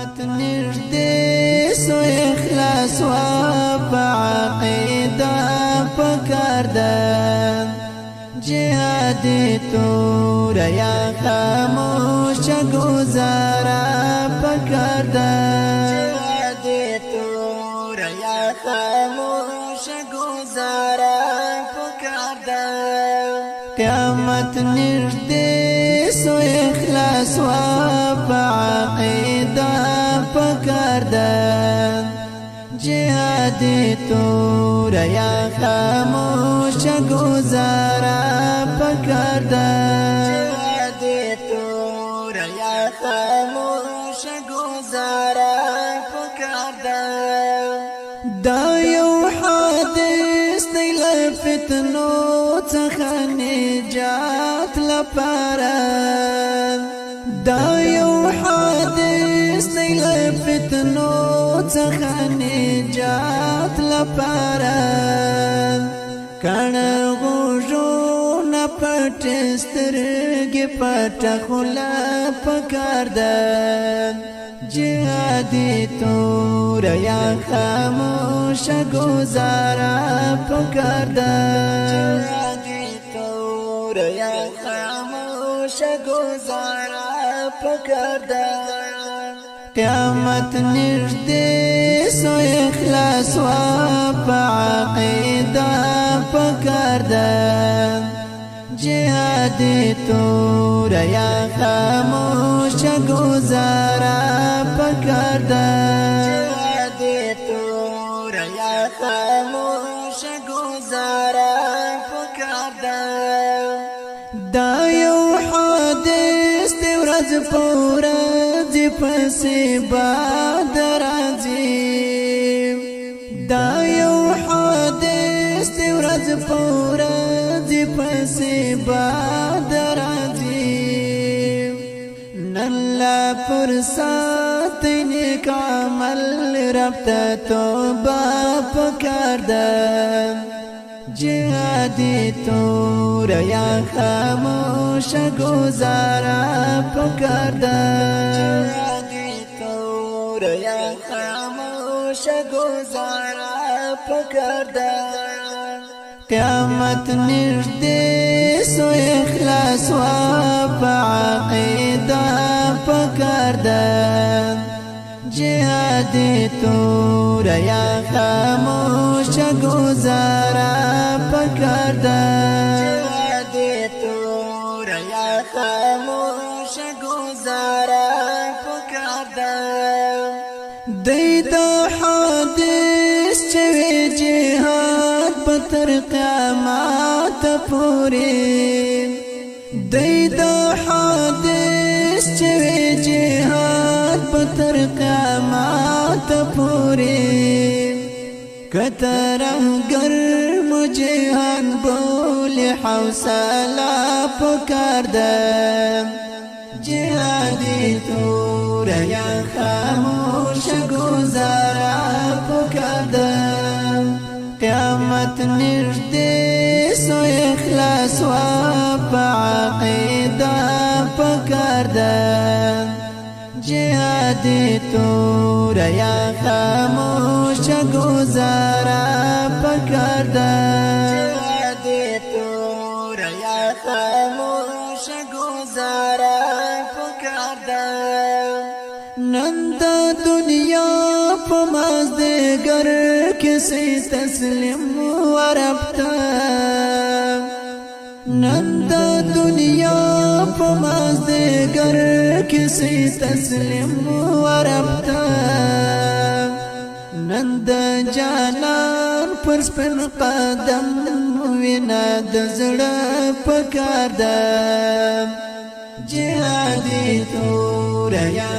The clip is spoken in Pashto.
قیامت نږدې سو اخلاص وا په عقیده پکار ده جهاد تور یا خاموش گزارا پکار ده جهاد تور یا خاموش گزارا پکار ده قیامت نږدې سو اخلاص وا په عقیده پکار ده جهاد تور یا خاموش گزارا پکار ده جهاد تور یا خاموش گزارا پکار ده دا یو حادث دی لفتنو څخه نجات لپاره دا یو حادث دی لفتنو څخه نجات لپاره کڼ غوږونه پټ سترګې پټه خوله پکار ده جهاد تور یا خاموش گزارا پکار ده جهاد تور یا خاموش گزارا پکار ده قیامت نږدې سو اخلاص وا په عقیده پکار ده جهاد تور یا خاموش گزارا پکار ده جهاد تور یا خاموش گزارا پکار ده دا یو حادث دی ورځ په ورځ پسې باد راځي دا یو حادث دی ورځ په ورځ پسې باد راځي نن لا فرصت نیک عمل رب ته توبه پکار ده جهاد تور یا خاموش گزارا پکار ده جهاد تور یا خاموش گزارا پکار ده قیامت نږدې سو اخلاص وا په عقیده پکار ده جهاد تور یا خاموش گزارا پکار ده جهاد تور یا خاموش گزارا پکار ده دیتا حادث چوی جهاد بتر قیامات پوری دیتا حادث چوی جهاد بتر قیامات پوری کترنگر مجهان بولی حوصله پکار ده جهادی تور یا خاموش گزارا پکار ده قیامت نږدې سو اخلاص وا په عقیده پکار ده جهاد تور یا خاموش گزارا پکار ده جهاد تور یا خاموش گزارا پکار ده نن د دنیا په مازدیګر کې سي تسلیم ورپتا نن د دنیا په مازدیګر کې سي تسلیم ورپتا نن د جانان پر سپن قدم وینا د زړه پکار ده جهاد تور یا